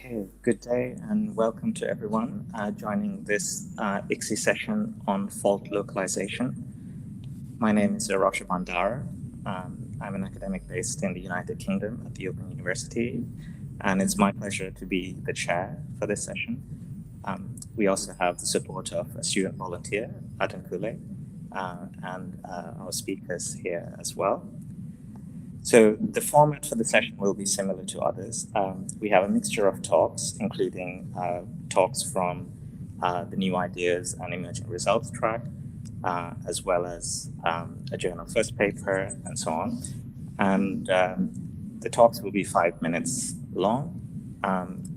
Okay, good day and welcome to everyone joining this ICSI session on fault localization. My name is Rosha Bandara. I'm an academic based in the United Kingdom at the Open University, and it's my pleasure to be the chair for this session. We also have the support of a student volunteer, Adam Kule, and our speakers here as well. So the format for the session will be similar to others. We have a mixture of talks, including talks from the New Ideas and Emerging Results track, as well as a journal first paper and so on. And the talks will be 5 minutes long.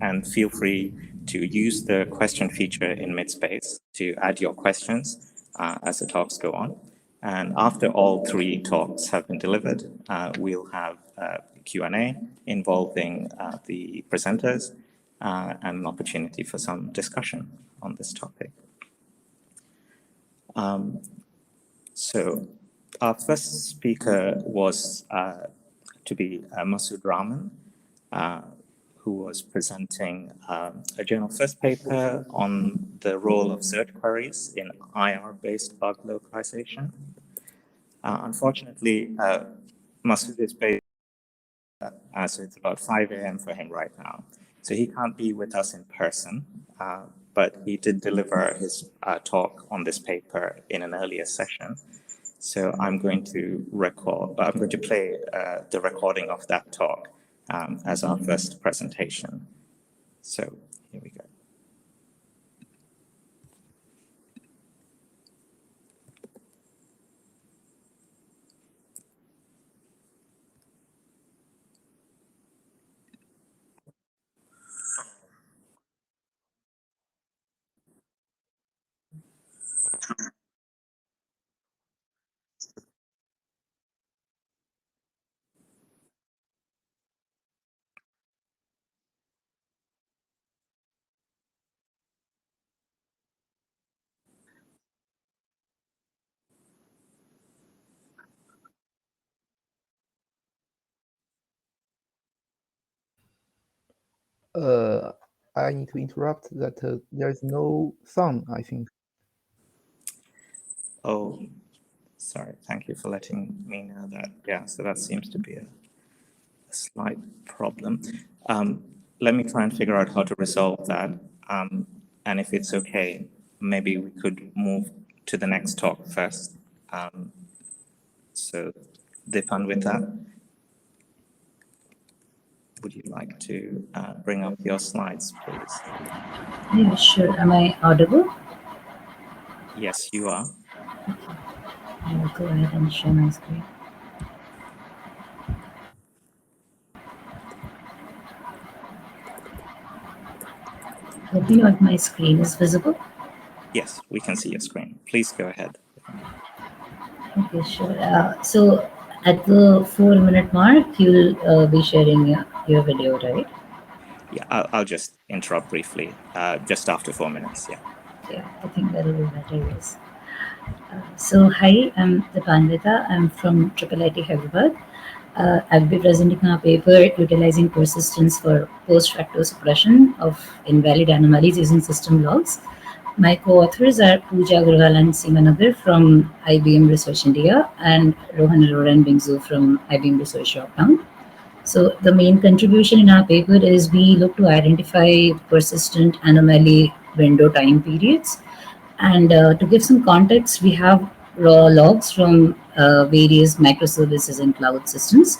And feel free to use the question feature in Midspace to add your questions as the talks go on. And after all three talks have been delivered, we'll have a Q&A involving the presenters and an opportunity for some discussion on this topic. So our first speaker was to be Masood Rahman, who was presenting a journal first paper on the role of search queries in IR-based bug localization. Unfortunately, Masood is based, so it's about 5 a.m. for him right now. So he can't be with us in person, but he did deliver his talk on this paper in an earlier session. So I'm going to play the recording of that talk as our first presentation. So here we go. I need to interrupt that there is no sound, I think. Oh, sorry. Thank you for letting me know that. Yeah, so that seems to be a slight problem. Let me try and figure out how to resolve that. And if it's okay, maybe we could move to the next talk first. So Dipan, with that, would you like to bring up your slides, please? Yeah, sure. Am I audible? Yes, you are. I'll go ahead and share my screen. Let me know if my screen is visible. Yes, we can see your screen. Please go ahead. Okay, sure. So at the 4-minute mark, you'll be sharing your video, right? Yeah, I'll just interrupt briefly, just after 4 minutes, yeah. Yeah, I think that'll be better, yes. So hi, I'm Dipandita. I'm from IIIT Hyderabad. I'll be presenting a paper utilizing persistence for post-facto suppression of invalid anomalies using system logs. My co-authors are Pooja Agarwal and Seema Nagar from IBM Research India and Rohan Arora and Bingzu from IBM Research Yorktown. So the main contribution in our paper is we look to identify persistent anomaly window time periods. And to give some context, we have raw logs from various microservices and cloud systems.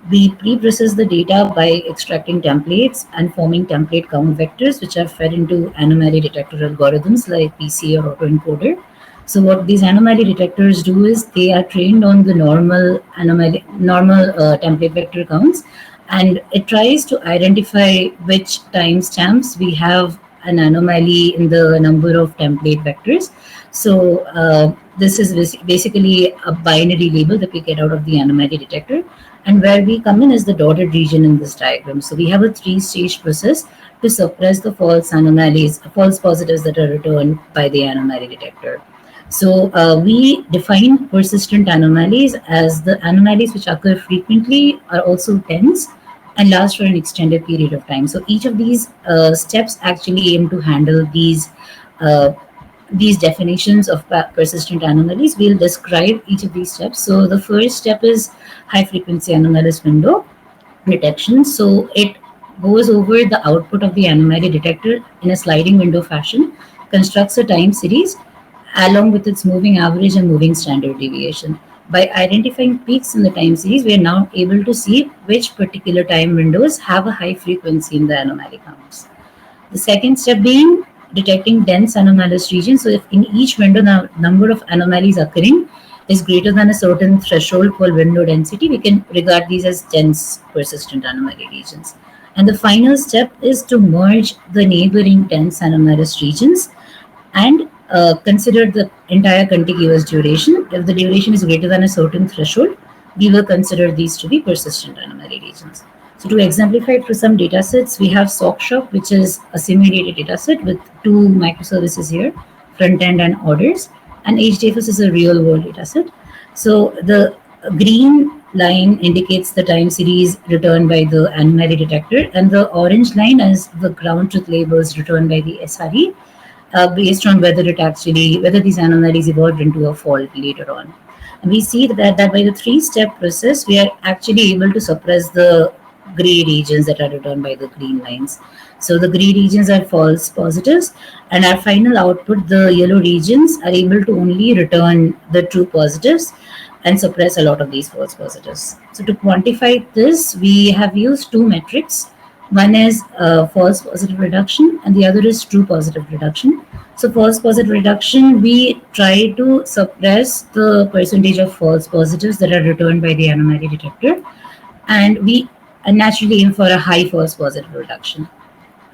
We pre-process the data by extracting templates and forming template count vectors, which are fed into anomaly detector algorithms like PC or autoencoder. So what these anomaly detectors do is they are trained on the normal template vector counts, and it tries to identify which timestamps we have an anomaly in the number of template vectors. So this is basically a binary label that we get out of the anomaly detector. And where we come in is the dotted region in this diagram. So we have a 3-stage process to suppress the false anomalies, false positives that are returned by the anomaly detector. So we define persistent anomalies as the anomalies which occur frequently, are also dense, and last for an extended period of time. So each of these steps actually aim to handle uh, these definitions of persistent anomalies. We'll describe each of these steps. So the first step is high frequency anomalous window detection. So it goes over the output of the anomaly detector in a sliding window fashion, constructs a time series along with its moving average and moving standard deviation. By identifying peaks in the time series, we are now able to see which particular time windows have a high frequency in the anomaly counts. The second step being detecting dense anomalous regions. So if in each window the number of anomalies occurring is greater than a certain threshold called window density, we can regard these as dense persistent anomaly regions. And the final step is to merge the neighboring dense anomalous regions and consider the entire contiguous duration. If the duration is greater than a certain threshold, we will consider these to be persistent anomaly regions. So to exemplify it for some data sets, we have SockShop, which is a simulated data set with two microservices here, front end and orders, and HDFS is a real world data set. So the green line indicates the time series returned by the anomaly detector, and the orange line is the ground truth labels returned by the SRE, based on whether these anomalies evolved into a fault later on. And we see that by the three-step process, we are actually able to suppress the gray regions that are returned by the green lines. So the gray regions are false positives, and our final output, the yellow regions, are able to only return the true positives and suppress a lot of these false positives. So to quantify this, we have used two metrics. One is false positive reduction, and the other is true positive reduction. So false positive reduction, we try to suppress the percentage of false positives that are returned by the anomaly detector, and we naturally aim for a high false positive reduction.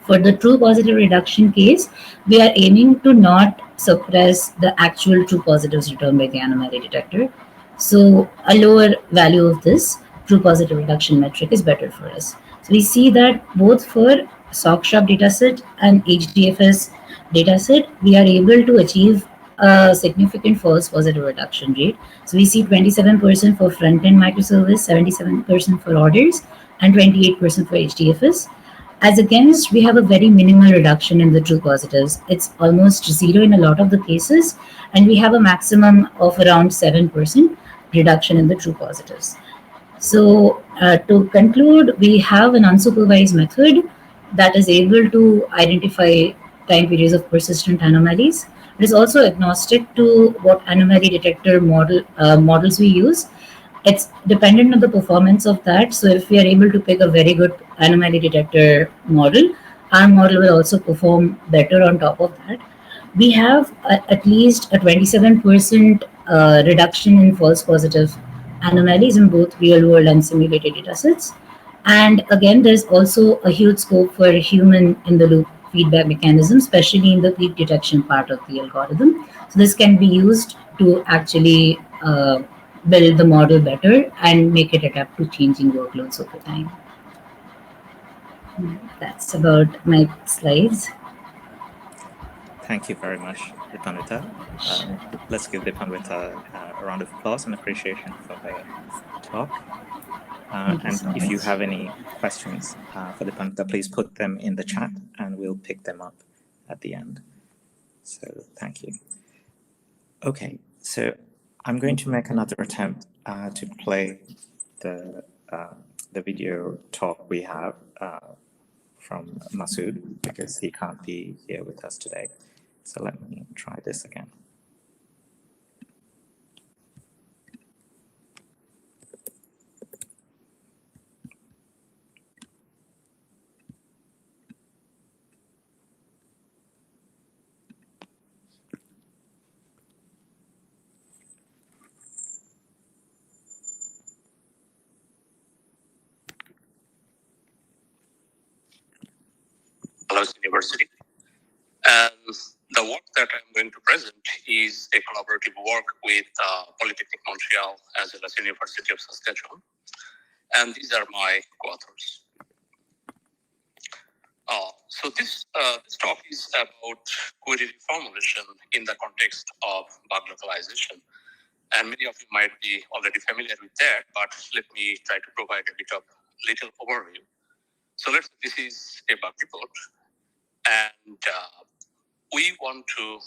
For the true positive reduction case, we are aiming to not suppress the actual true positives returned by the anomaly detector. So a lower value of this true positive reduction metric is better for us. So we see that both for SockShop dataset and HDFS dataset, we are able to achieve a significant false positive reduction rate. So we see 27% for front-end microservice, 77% for orders, and 28% for HDFS. As against, we have a very minimal reduction in the true positives. It's almost zero in a lot of the cases, and we have a maximum of around 7% reduction in the true positives. So, to conclude, we have an unsupervised method that is able to identify time periods of persistent anomalies. It is also agnostic to what anomaly detector models we use. It's dependent on the performance of that. So, if we are able to pick a very good anomaly detector model, our model will also perform better on top of that. We have at least a 27% reduction in false positive anomalies in both real world and simulated datasets. And again, there's also a huge scope for human in the loop feedback mechanism, especially in the peak detection part of the algorithm. So this can be used to actually build the model better and make it adapt to changing workloads over time. That's about my slides. Thank you very much, Dipanwita. Let's give Dipanwita a round of applause and appreciation for the talk. Thank you And so if you much. have any questions for Dipanwita, please put them in the chat and we'll pick them up at the end. So thank you. Okay, so I'm going to make another attempt to play the the video talk we have from Masood because he can't be here with us today. So let me try this again. University. And the work that I'm going to present is a collaborative work with Polytechnic Montreal as well as University of Saskatchewan. And these are my co-authors. This talk is about query reformulation in the context of bug localization. And many of you might be already familiar with that, but let me try to provide a bit of little overview. So this is a bug report, and we want to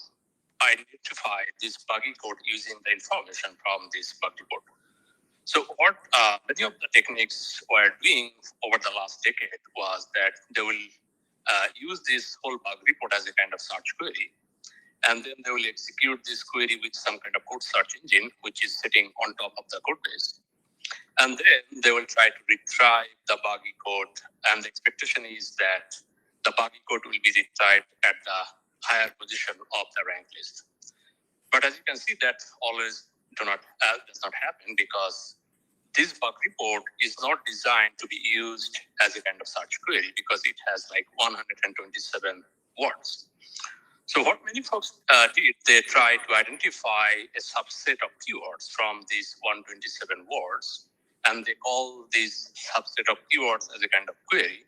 identify this buggy code using the information from this bug report. So what many of the techniques were doing over the last decade was that they will use this whole bug report as a kind of search query, and then they will execute this query with some kind of code search engine, which is sitting on top of the code base. And then they will try to retrieve the buggy code, and the expectation is that the buggy code will be retrieved at the higher position of the rank list. But as you can see, that always does not happen, because this bug report is not designed to be used as a kind of search query, because it has like 127 words. So what many folks did, they tried to identify a subset of keywords from these 127 words, and they call this subset of keywords as a kind of query.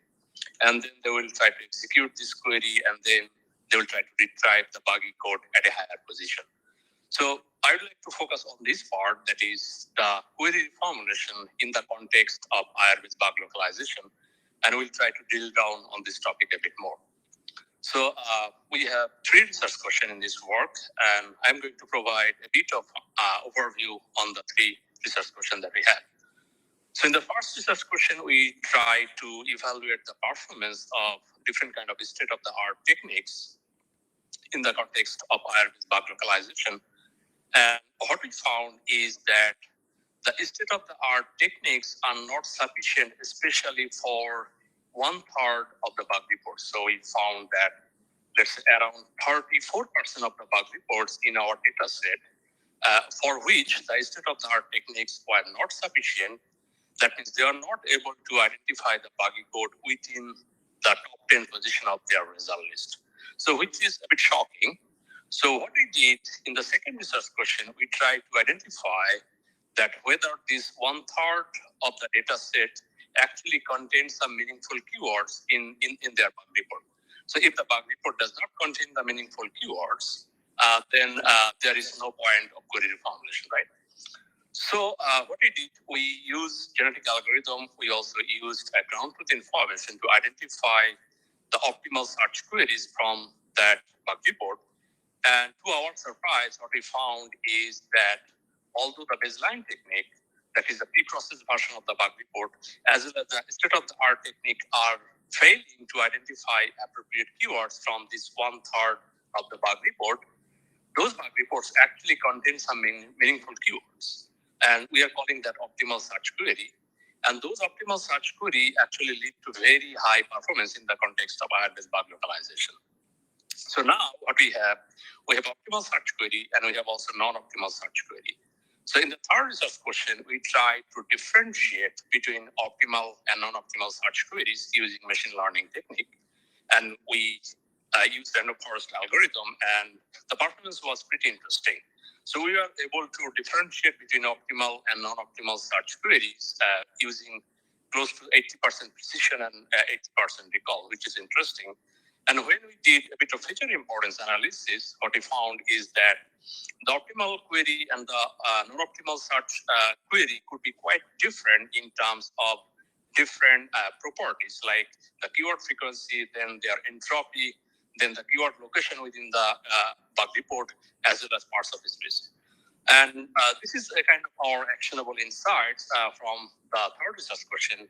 And then they will try to execute this query, and then they will try to retrieve the buggy code at a higher position. So I would like to focus on this part, that is the query reformulation in the context of IRB's bug localization, and we'll try to drill down on this topic a bit more. So we have 3 research questions in this work, and I'm going to provide a bit of overview on the 3 research questions that we had. So in the first research question, we try to evaluate the performance of different kind of state-of-the-art techniques in the context of IRB's bug localization. And what we found is that the state-of-the-art techniques are not sufficient, especially for 1/3 of the bug reports. So we found that let's say around 34% of the bug reports in our data set, for which the state-of-the-art techniques were not sufficient. That means they are not able to identify the buggy code within the top 10 position of their result list. So which is a bit shocking. So what we did in the second research question, we tried to identify that whether this 1/3 of the data set actually contains some meaningful keywords in their bug report. So if the bug report does not contain the meaningful keywords, then there is no point of query reformulation, right? So what we did, we used genetic algorithm. We also used a ground truth information to identify the optimal search queries from that bug report. And to our surprise, what we found is that although the baseline technique, that is the pre-processed version of the bug report, as well as the state-of-the-art technique, are failing to identify appropriate keywords from this 1/3 of the bug report, those bug reports actually contain some meaningful keywords. And we are calling that optimal search query. And those optimal search query actually lead to very high performance in the context of IRB's bug localization. So now what we have optimal search query, and we have also non-optimal search query. So in the third research question, we try to differentiate between optimal and non-optimal search queries using machine learning technique. And we used random forest algorithm, and the performance was pretty interesting. So we are able to differentiate between optimal and non-optimal search queries using close to 80% precision and 80% recall, which is interesting. And when we did a bit of feature importance analysis, what we found is that the optimal query and the non-optimal search query could be quite different in terms of different properties, like the keyword frequency, then their entropy, then the keyword location within the bug report, as well as parts of space. And this is a kind of our actionable insights from the third research question.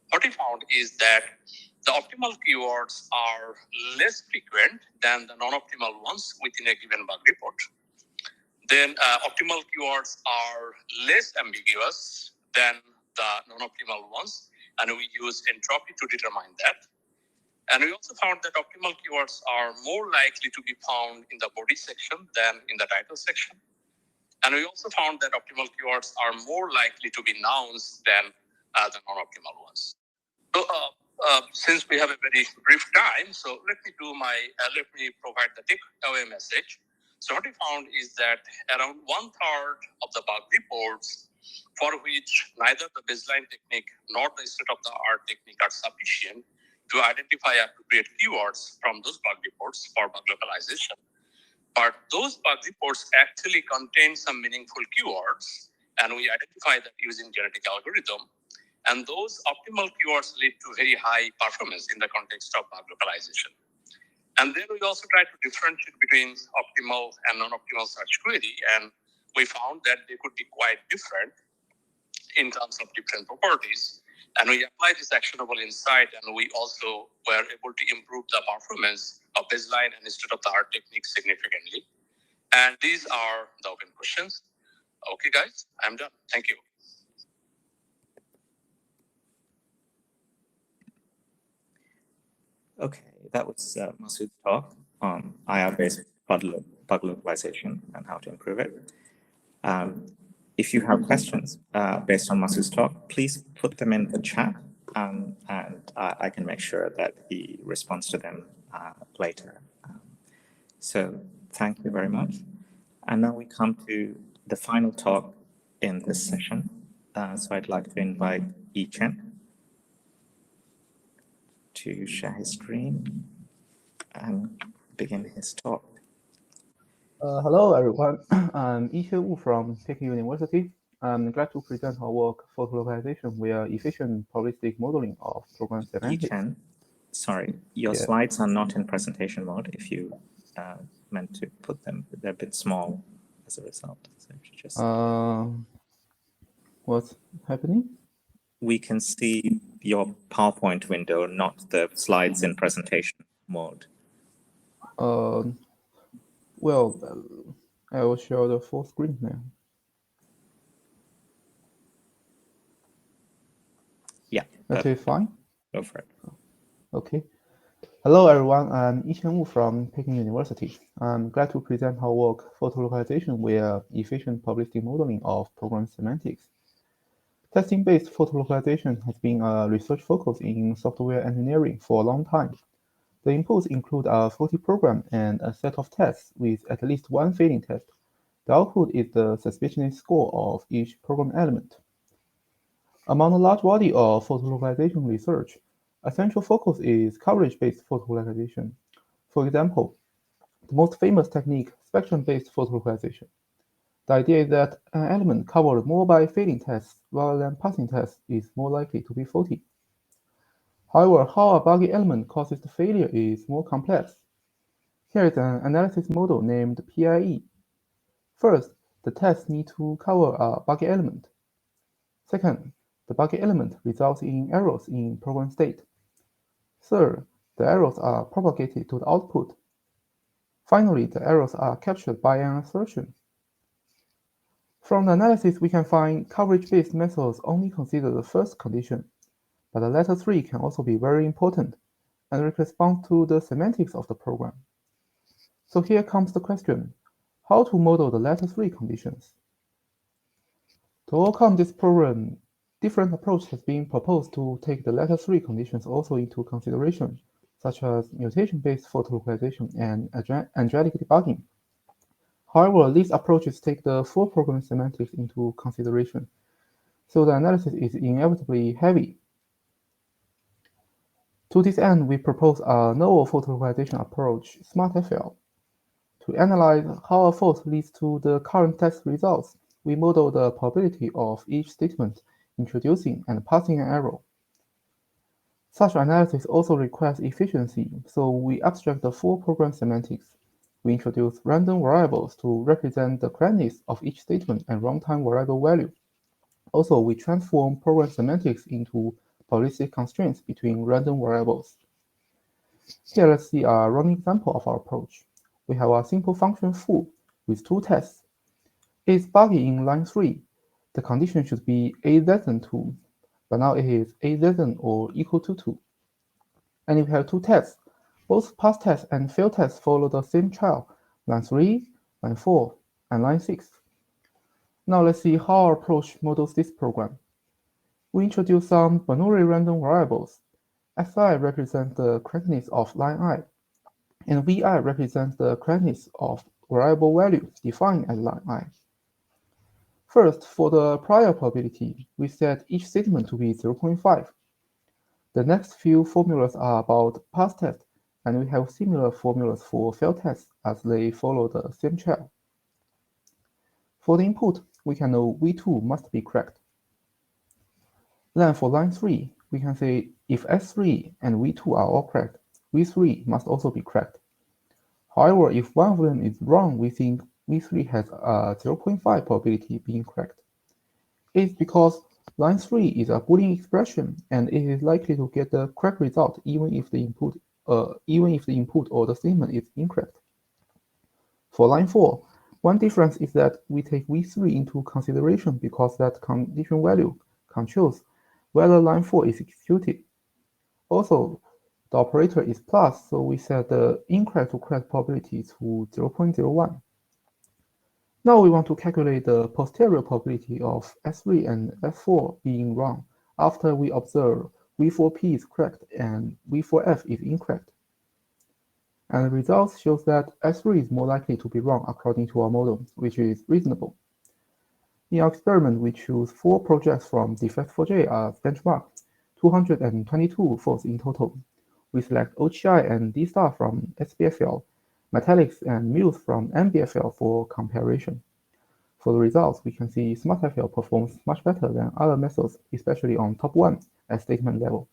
What we found is that the optimal keywords are less frequent than the non-optimal ones within a given bug report. Then optimal keywords are less ambiguous than the non-optimal ones, and we use entropy to determine that. And we also found that optimal keywords are more likely to be found in the body section than in the title section. And we also found that optimal keywords are more likely to be nouns than the non-optimal ones. So since we have a very brief time, so let me provide the takeaway message. So what we found is that around 1/3 of the bug reports for which neither the baseline technique nor the state-of-the-art technique are sufficient to identify appropriate keywords from those bug reports for bug localization. But those bug reports actually contain some meaningful keywords, and we identify that using genetic algorithm. And those optimal keywords lead to very high performance in the context of bug localization. And then we also try to differentiate between optimal and non-optimal search query. And we found that they could be quite different in terms of different properties. And we applied this actionable insight, and we also were able to improve the performance of baseline and state-of-the-art techniques significantly. And these are the open questions. Okay, guys, I'm done. Thank you. Okay, that was Masood's talk on IR-based bug localization and how to improve it. If you have questions based on Masood's talk, please put them in the chat, and I can make sure that he responds to them later. So thank you very much. And now we come to the final talk in this session. So I'd like to invite Yi-Chen to share his screen and begin his talk. Hello, everyone. I'm Yi-Chen Wu from Peking University. I'm glad to present our work, Photo Localization via efficient probabilistic modeling of program semantics. Yi-Chen, sorry, your slides are not in presentation mode. If you meant to put them, they're a bit small as a result. So just what's happening? We can see your PowerPoint window, not the slides in presentation mode. Well, I will share the full screen now. Yeah. That is fine? Go for it. Okay. Hello, everyone. I'm Yi-Chen Wu from Peking University. I'm glad to present our work, Photo Localization via efficient probabilistic modeling of program semantics. Testing-based photo localization has been a research focus in software engineering for a long time. The inputs include a faulty program and a set of tests with at least one failing test. The output is the suspiciousness score of each program element. Among a large body of photo localization research, a central focus is coverage-based photo localization. For example, the most famous technique, spectrum-based photo localization. The idea is that an element covered more by failing tests rather than passing tests is more likely to be faulty. However, how a buggy element causes the failure is more complex. Here is an analysis model named PIE. First, the tests need to cover a buggy element. Second, the buggy element results in errors in program state. Third, the errors are propagated to the output. Finally, the errors are captured by an assertion. From the analysis, we can find coverage-based methods only consider the first condition, but the latter three can also be very important and correspond to the semantics of the program. So here comes the question, how to model the latter three conditions? To overcome this problem, different approaches have been proposed to take the latter three conditions also into consideration, such as mutation-based photo localization and angelic debugging. However, these approaches take the full program semantics into consideration, so the analysis is inevitably heavy. To this end, we propose a novel photo localization approach, SmartFL. To analyze how a fault leads to the current test results, we model the probability of each statement introducing and passing an error. Such analysis also requires efficiency, so we abstract the full program semantics. We introduce random variables to represent the correctness of each statement and runtime variable value. Also, we transform program semantics into probabilistic constraints between random variables. Here, let's see a running example of our approach. We have a simple function foo with two tests. It is buggy in line 3. The condition should be a less than 2, but now it is a less than or equal to 2. And we have two tests. Both pass tests and fail tests follow the same child, line 3, line 4, and line 6. Now let's see how our approach models this program. We introduce some binary random variables. Fi represents the correctness of line I, and Vi represents the correctness of variable value defined as line I. First, for the prior probability, we set each statement to be 0.5. The next few formulas are about pass test, and we have similar formulas for fail tests as they follow the same child. For the input, we can know V2 must be correct. Then for line 3, we can say if S3 and V2 are all correct, V3 must also be correct. However, if one of them is wrong, we think V3 has a 0.5 probability being correct. It's because line 3 is a Boolean expression and it is likely to get the correct result even if the input or the statement is incorrect. For line 4, one difference is that we take V3 into consideration because that condition value controls whether line 4 is executed. Also, the operator is plus, so we set the incorrect to correct probability to 0.01. Now we want to calculate the posterior probability of S3 and S4 being wrong after we observe V4P is correct and V4F is incorrect. And the results shows that S3 is more likely to be wrong according to our model, which is reasonable. In our experiment, we choose 4 projects from Defect4J as benchmark, 222 falls in total. We select OGI and D-star from SBFL, Metallics and Muse from MBFL for comparison. For the results, we can see SmartFL performs much better than other methods, especially on top 1 at statement level.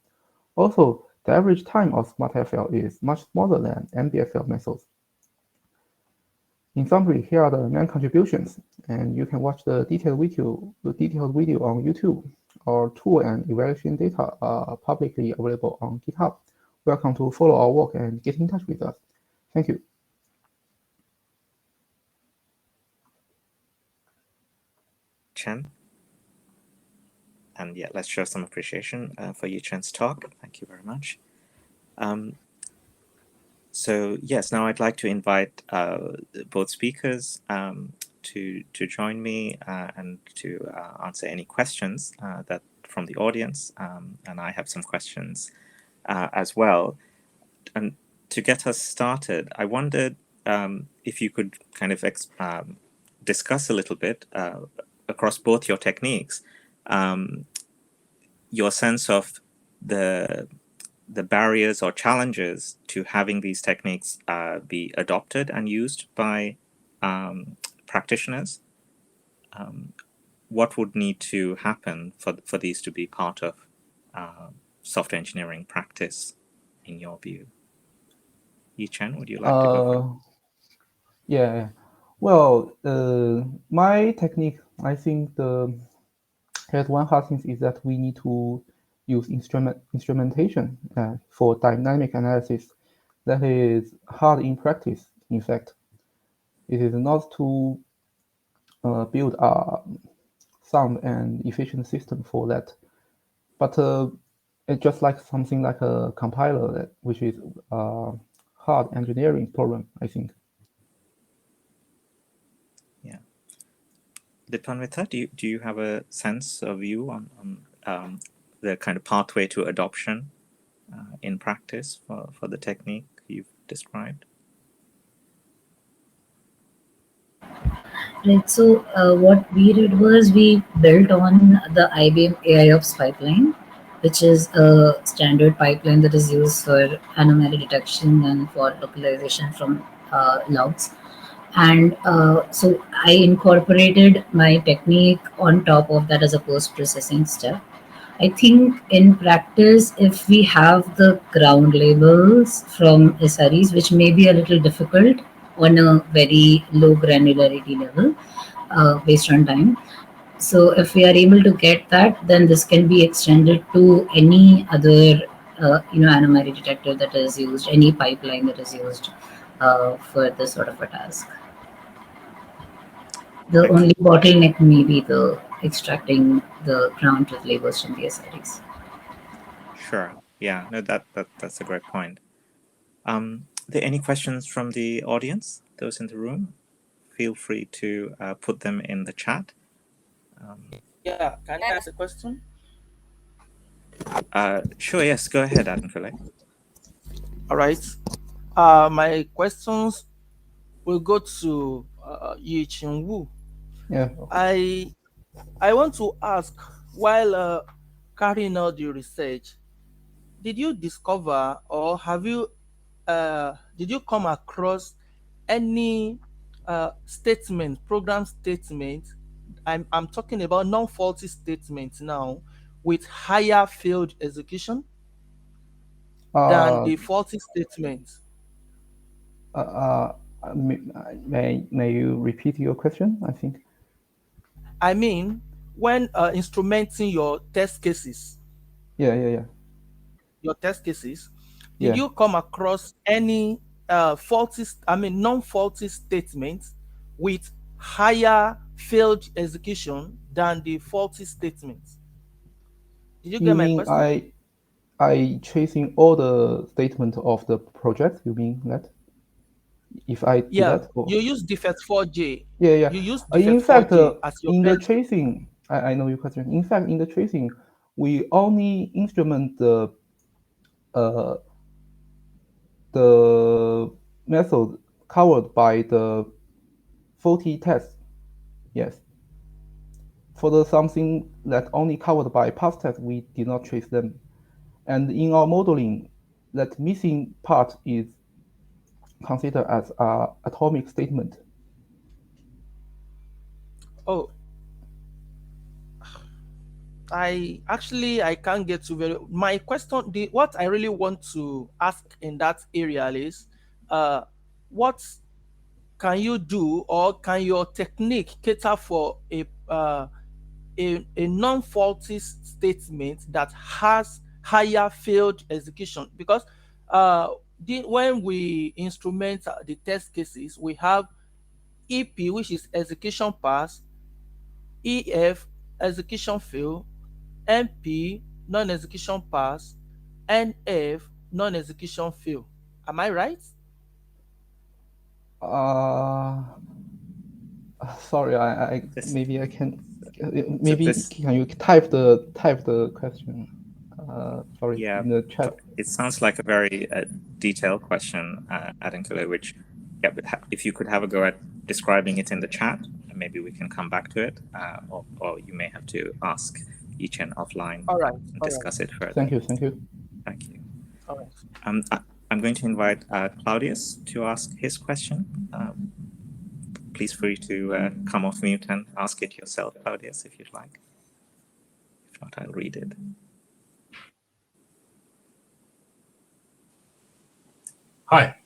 Also, the average time of SmartFL is much smaller than MBFL methods. In summary, here are the main contributions, and you can watch the detailed video on YouTube. Our tool and evaluation data are publicly available on GitHub. Welcome to follow our work and get in touch with us. Thank you. Chen. And yeah, let's show some appreciation for Yi Chen's talk. Thank you very much. So yes, now I'd like to invite both speakers to join me and to answer any questions that from the audience. And I have some questions as well. And to get us started, I wondered if you could kind of discuss a little bit across both your techniques, your sense of the barriers or challenges to having these techniques be adopted and used by practitioners. What would need to happen for these to be part of software engineering practice, in your view? Yi Chen, would you like to go first? Yeah. Well, my technique, I think here's one hard thing is that we need to use instrumentation for dynamic analysis. That is hard in practice. In fact, it is not to build a sound and efficient system for that, but it's just like something like a compiler, which is a hard engineering problem, I think. Yeah. Dipanvita, do you have a sense of view on the kind of pathway to adoption in practice for the technique you've described? Right. So what we did was we built on the IBM AIOps pipeline, which is a standard pipeline that is used for anomaly detection and for localization from logs. And so I incorporated my technique on top of that as a post processing step. I think in practice, if we have the ground labels from SREs, which may be a little difficult on a very low granularity level based on time. So if we are able to get that, then this can be extended to any other anomaly detector that is used, any pipeline that is used for this sort of a task. The Thank you. only bottleneck may be the extracting the ground truth labels from the SREs. Sure. Yeah. No, that's a great point. Are there any questions from the audience? Those in the room, feel free to put them in the chat. Yeah, can I ask a question? Sure. Yes. Go ahead, Adam Philip. All right. My questions will go to Yi Chin Wu. Yeah. I want to ask, while carrying out the research, did you discover or did you come across any program statement? I'm talking about non-faulty statements now, with higher failed execution than Uh, the faulty statement? may you repeat your question? I think. I mean, when instrumenting Yeah. your test cases, did Yeah. you come across any non-faulty statements with higher failed execution than the faulty statements? Did you You get my mean question? I chasing all the statement of the project? You mean that? If I do Yeah, that? Or you use defect 4J. yeah. You use In defect fact, 4J as your in the best. tracing, I know your question. In fact, in the tracing, we only instrument uh, the method covered by the faulty test. Yes. For the something that only covered by past test, we did not trace them. And in our modeling, that missing part is considered as an atomic statement. Oh, I can't get to very my question. The what I really want to ask in that area is, what can you do, or can your technique cater for a non-faulty statement that has higher failed execution? Because when we instrument the test cases, we have EP, which is execution pass, EF, execution fail, MP, non-execution pass, NF, non-execution fail. Am I right? Sorry, I This, maybe I can so maybe this, can you type the question? Sorry, yeah, in the chat. it sounds like a very detailed question, Adenkule, which, yeah, but if you could have a go at describing it in the chat, and maybe we can come back to it, or you may have to ask Yichen offline All right, and all right, discuss it further. Thank you. Thank you. all right. I'm going to invite Claudius to ask his question. Please free to come off mute and ask it yourself, Claudius, if you'd like. If not, I'll read it. Hi,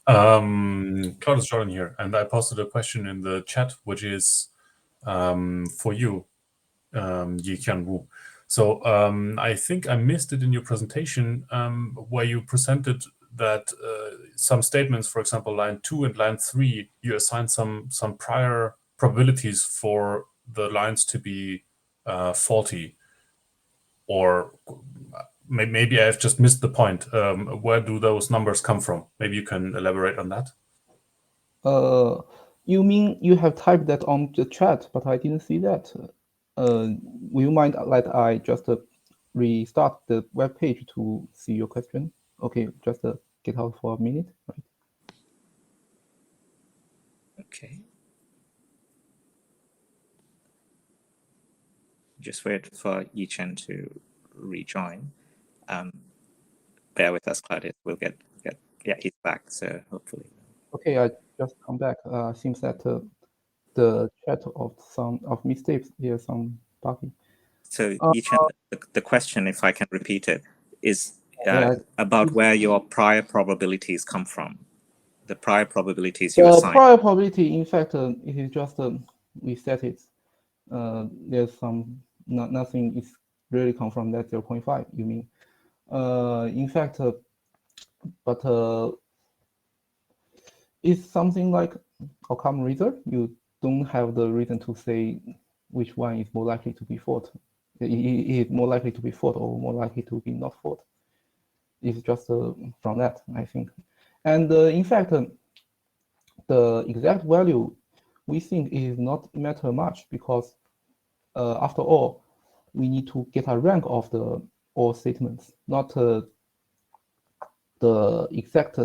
Claudius Jordan here, and I posted a question in the chat, which is for you, Yiqian Wu. So I think I missed it in your presentation, where you presented that some statements, for example, line 2 and line 3, you assign some prior probabilities for the lines to be faulty, or maybe I've just missed the point. Where do those numbers come from? Maybe you can elaborate on that. You mean you have typed that on the chat, but I didn't see that. Will you mind that I just restart the web page to see your question? Okay, just get out for a minute. Right. Okay. Just wait for Yichen to rejoin. Bear with us, Claudius. We'll get. Yeah, he's back. So hopefully. Okay, I just come back. Seems that the chat of some of mistakes here, some buggy. So Yichen, the question, if I can repeat it, is Yeah, about where your prior probabilities come from. The prior probabilities you the assign. prior probability, in fact, it is just we set it. There's some nothing is really come from that 0.5. You mean? In fact, but it's something like a common result. You don't have the reason to say which one is more likely to be fault. It is more likely to be fault or more likely to be not fault. It's just from that, I think. And in fact, the exact value we think is not matter much, because after all, we need to get a rank of the all statements, not the exact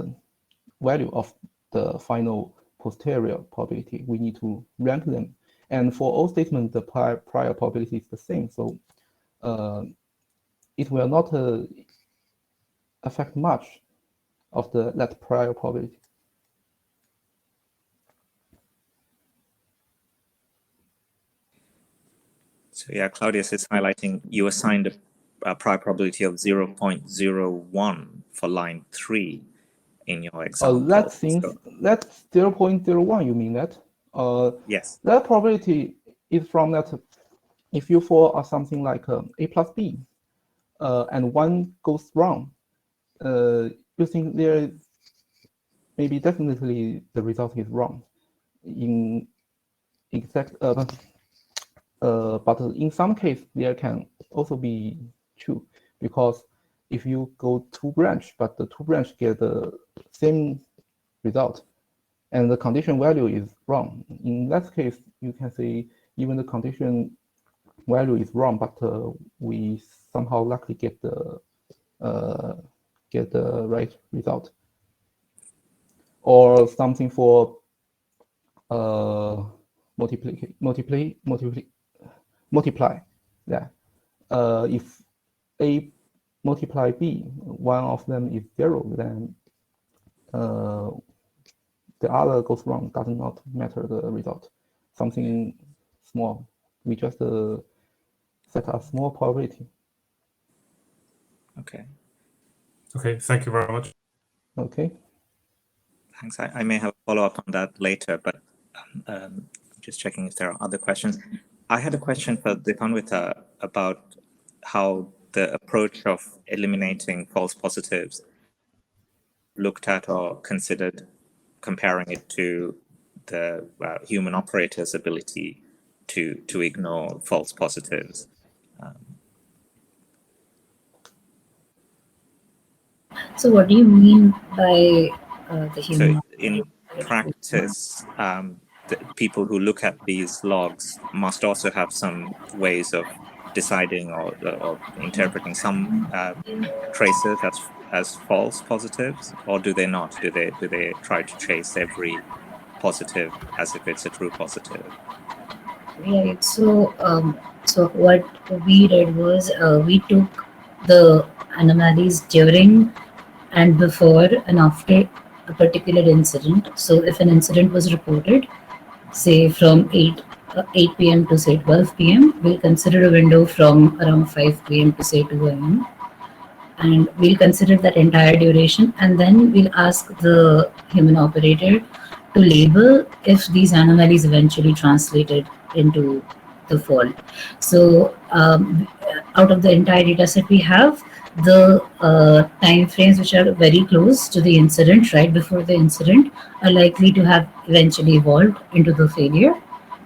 value of the final posterior probability. We need to rank them. And for all statements, the prior probability is the same. So it will not affect much of that prior probability. So So yeah, Claudius is highlighting you assigned a prior probability of 0.01 for line 3 in your example. That seems, that's 0.01, you mean that? Yes. That probability is from that if you for something like A plus B, and one goes wrong, you think there is maybe definitely the result is wrong in exact, but in some case there can also be true, because if you go two branch, but the two branch get the same result, and the condition value is wrong. In that case, you can say even the condition value is wrong, but we somehow luckily get the right result. Or something for multiply. Yeah. If A multiply B, one of them is 0, then the other goes wrong, does not matter the result. Something small. We just set a small probability. Okay. Okay, thank you very much. Okay. Thanks. I may have a follow-up on that later, but just checking if there are other questions. I had a question for Dipanwita about how the approach of eliminating false positives looked at or considered comparing it to the human operator's ability to ignore false positives. So, what do you mean by the human? So in practice, the people who look at these logs must also have some ways of deciding or interpreting some traces as false positives, or do they not? Do they try to chase every positive as if it's a true positive? Right. So what we did was we took the anomalies during and before and after a particular incident. So if an incident was reported, say from 8 p.m. to say 12 p.m., we'll consider a window from around 5 p.m. to say 2 a.m. And we'll consider that entire duration, and then we'll ask the human operator to label if these anomalies eventually translated into the fault. So out of the entire data set we have, the time frames which are very close to the incident, right before the incident, are likely to have eventually evolved into the failure.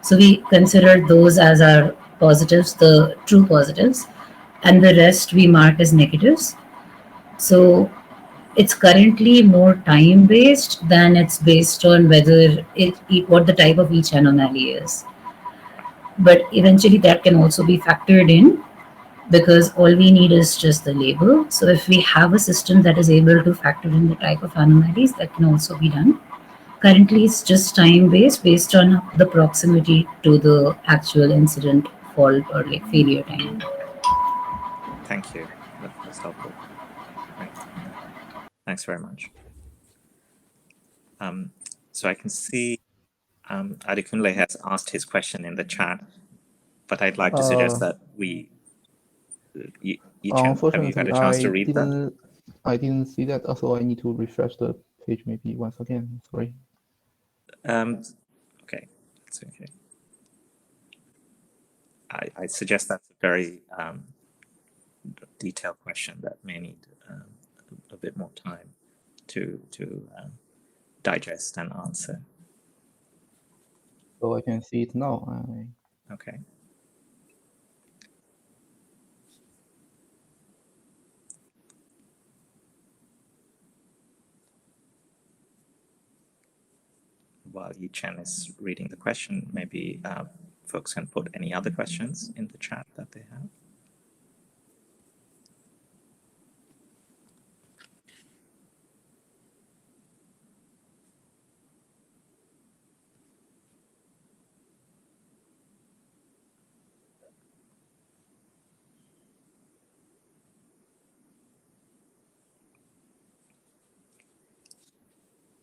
So we consider those as our positives, the true positives, and the rest we mark as negatives. So it's currently more time based than it's based on whether what the type of each anomaly is. But eventually that can also be factored in, because all we need is just the label. So if we have a system that is able to factor in the type of anomalies, that can also be done. Currently it's just time based on the proximity to the actual incident fault or like failure time. Thank you. That's helpful. Thanks very much. So I can see Adekunle has asked his question in the chat, but I'd like to suggest that we. Yichen, have you had Unfortunately, a chance to read that? I didn't see that. Also, I need to refresh the page maybe once again. Sorry. Okay, that's okay. I suggest that's a very detailed question that may need a bit more time to digest and answer. So I can see it now. Okay. While Yichen is reading the question, maybe folks can put any other questions in the chat that they have.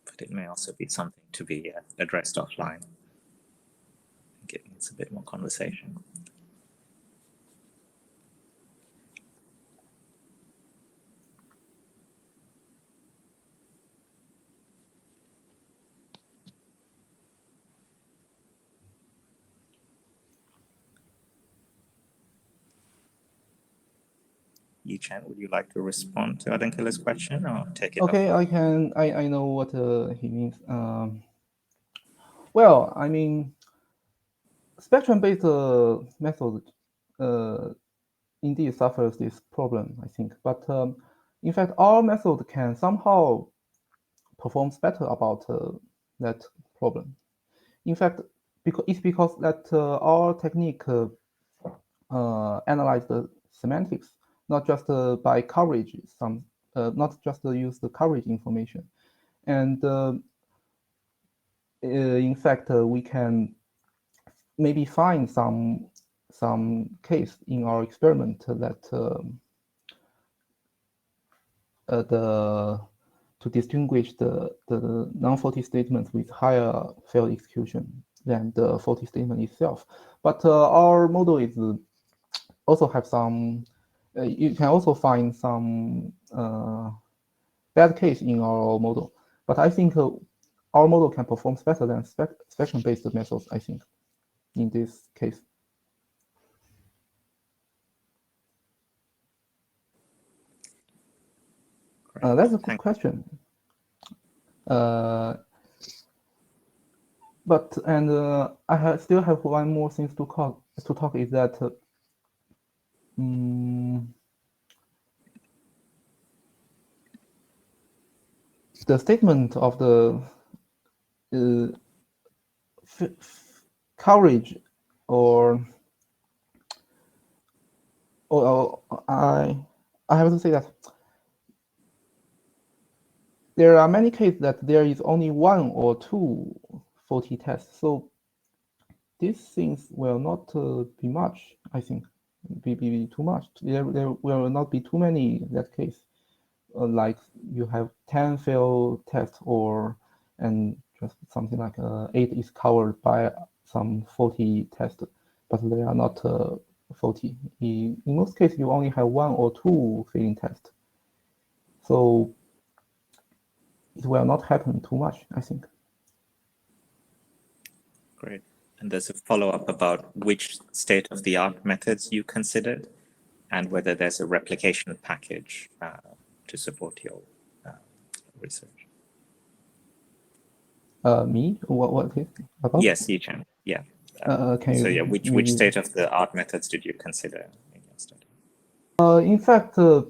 But it may also be something to be addressed offline. I think it needs a bit more conversation. Yichen, would you like to respond to Adenkila's question or take it Okay, up? I can. I know what he means. Well, I mean, spectrum-based method indeed suffers this problem, I think. But in fact, our method can somehow performs better about that problem. In fact, because that our technique analyze the semantics, not just by coverage, not just use the coverage information. And in fact, we can maybe find some case in our experiment that the to distinguish the non-faulty statements with higher failed execution than the faulty statement itself. But our model is also have some. You can also find some bad case in our model. But I think our model can perform better than spectrum-based methods. I think in this case. That's a good question. But still have one more thing to talk is that the statement of the coverage or I have to say that there are many cases that there is only one or two faulty tests. So these things will not be much, I think, be too much. There will not be too many in that case. Like you have 10 failed tests and just something like 8 is covered by some faulty test, but they are not faulty. In most cases, you only have 1 or 2 failing tests. So it will not happen too much, I think. Great. And there's a follow-up about which state-of-the-art methods you considered and whether there's a replication package to support your research. Me? What is about? Yes, Yichen. Yeah. Which state-of-the-art methods did you consider in your study? In fact, it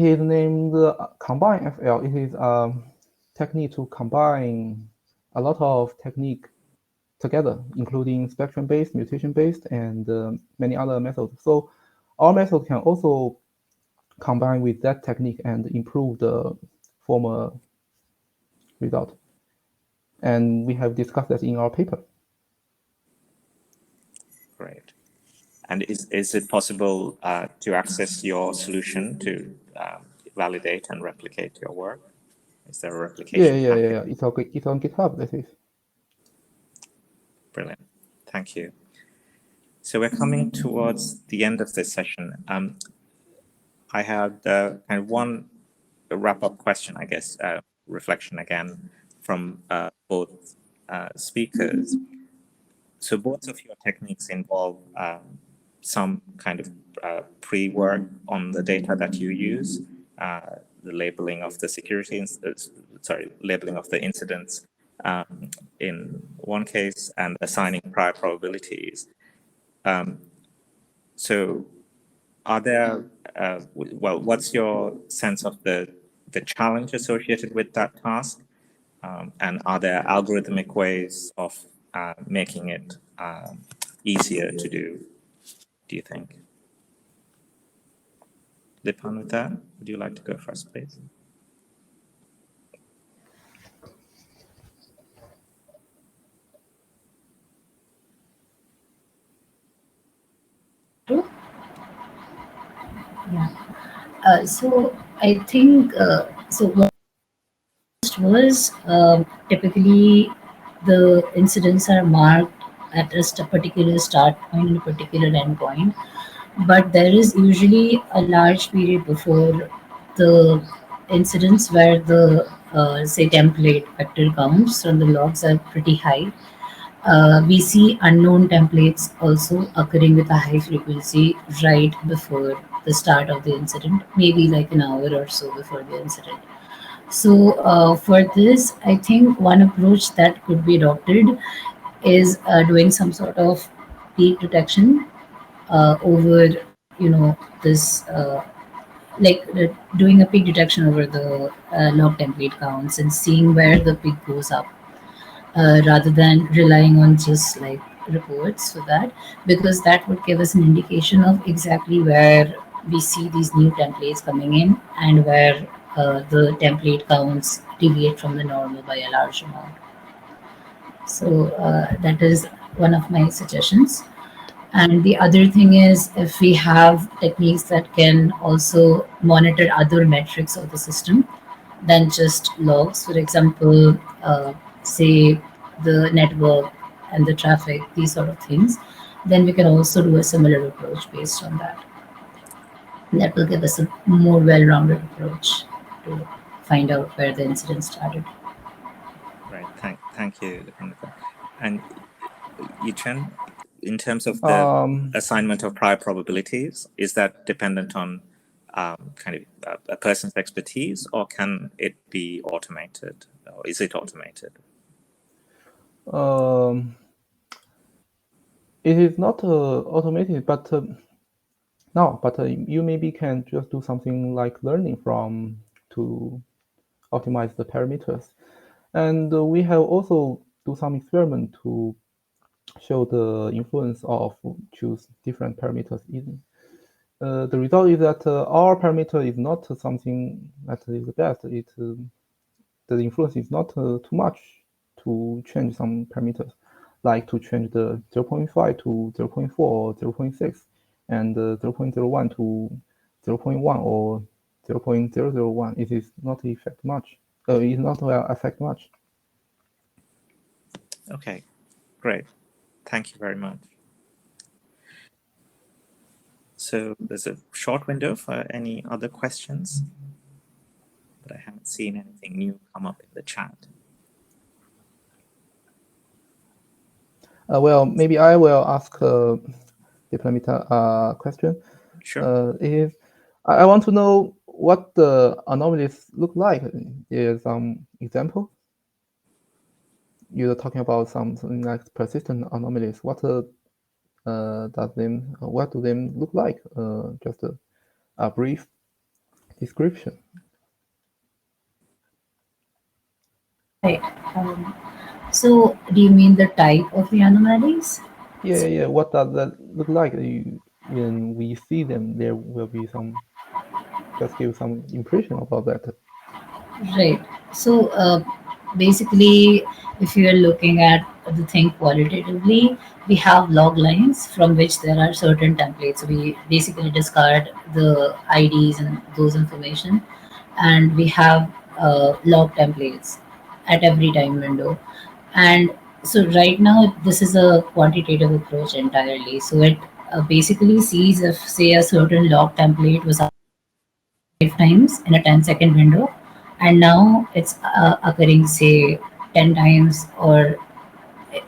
is named Combine FL. It is a technique to combine a lot of technique together, including spectrum-based, mutation-based, and many other methods. So our method can also combine with that technique and improve the former result. And we have discussed that in our paper. Great. And is it possible to access your solution to validate and replicate your work? Is there a replication? Yeah. It's on GitHub. That is. Brilliant. Thank you. So we're coming towards the end of this session. I had kind of one wrap-up question, I guess, reflection again from both speakers. So both of your techniques involve some kind of pre-work on the data that you use, the labeling of the labeling of the incidents in one case, and assigning prior probabilities. So are there, what's your sense of the challenge associated with that task? And are there algorithmic ways of making it easier to do you think? Lipan, with that, would you like to go first, please? Yeah. So I think what was typically the incidents are marked at a particular start point and a particular end point, but there is usually a large period before the incidents where the say template vector counts from the logs are pretty high. We see unknown templates also occurring with a high frequency right before the start of the incident, maybe like an hour or so before the incident. So for this, I think one approach that could be adopted is doing some sort of peak detection over, this doing a peak detection over the log template counts and seeing where the peak goes up, rather than relying on just like reports for that, because that would give us an indication of exactly where we see these new templates coming in and where the template counts deviate from the normal by a large amount. So that is one of my suggestions. And the other thing is, if we have techniques that can also monitor other metrics of the system than just logs, for example, say the network and the traffic, these sort of things, then we can also do a similar approach based on that. That will give us a more well rounded approach to find out where the incident started. Right. Thank you, Deepamrita. And Yichen, in terms of the Um, assignment of prior probabilities, is that dependent on kind of a person's expertise, or can it be automated, or is it automated? it is not automated, but no, but you maybe can just do something like learning from to optimize the parameters. And we have also do some experiment to show the influence of choose different parameters. The result is that our parameter is not something that is the best. The influence is not too much to change some parameters, like to change the 0.5 to 0.4 or 0.6, and 0.01 to 0.1 or 0.001. It is not affect much. It is not affect much. Okay, great. Thank you very much. So there's a short window for any other questions, but I haven't seen anything new come up in the chat. Well, maybe I will ask Diplomator a question. Sure. I want to know what the anomalies look like. Is some example? You're talking about something like persistent anomalies. What do them look like? Just a brief description. Right. So, do you mean the type of the anomalies? Yeah. What does that look like? When we see them, there will be some. Just give some impression about that. Right. So basically, if you are looking at the thing qualitatively, we have log lines from which there are certain templates. So we basically discard the IDs and those information, and we have log templates at every time window. And so right now, this is a quantitative approach entirely. So it basically sees if, say, a certain log template was 5 times in a 10-second window, and now it's occurring, say, 10 times, or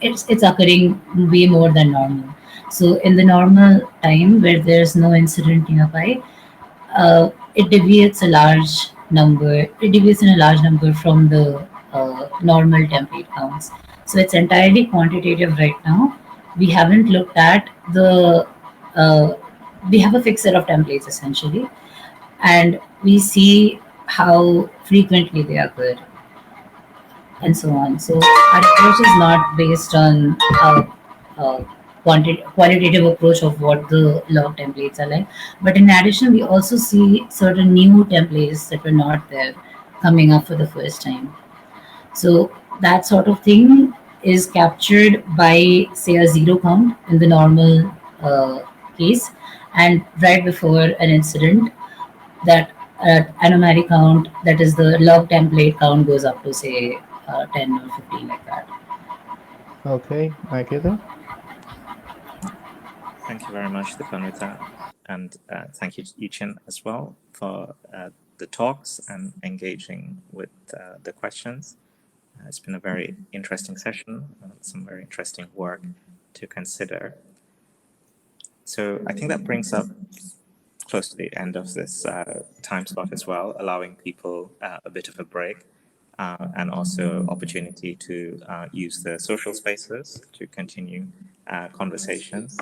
it's occurring way more than normal. So in the normal time where there's no incident nearby, it deviates a large number. It deviates in a large number from the normal template counts. So it's entirely quantitative right now. We haven't looked at the. We have a fixed set of templates essentially, and we see how frequently they occur and so on. So our approach is not based on a qualitative approach of what the log templates are like, but in addition, we also see certain new templates that were not there coming up for the first time. So that sort of thing is captured by, say, a zero count in the normal case, and right before an incident, that anomaly count, that is the log template count, goes up to, say, 10 or 15, like that. Okay, I get it. Thank you very much, Dipanwita, and thank you, Yichen, as well, for the talks and engaging with the questions. It's been a very interesting session, some very interesting work to consider. So I think that brings up close to the end of this time slot as well, allowing people a bit of a break and also opportunity to use the social spaces to continue conversations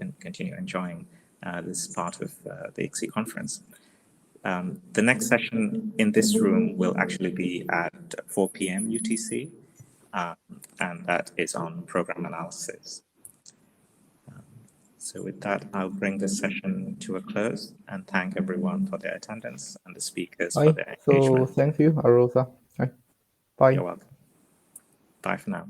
and continue enjoying this part of the ICSI conference. The next session in this room will actually be at 4 p.m. UTC, and that is on program analysis. So with that, I'll bring this session to a close and thank everyone for their attendance and the speakers for their So engagement. thank you, Arosa. Bye. You're welcome. Bye for now.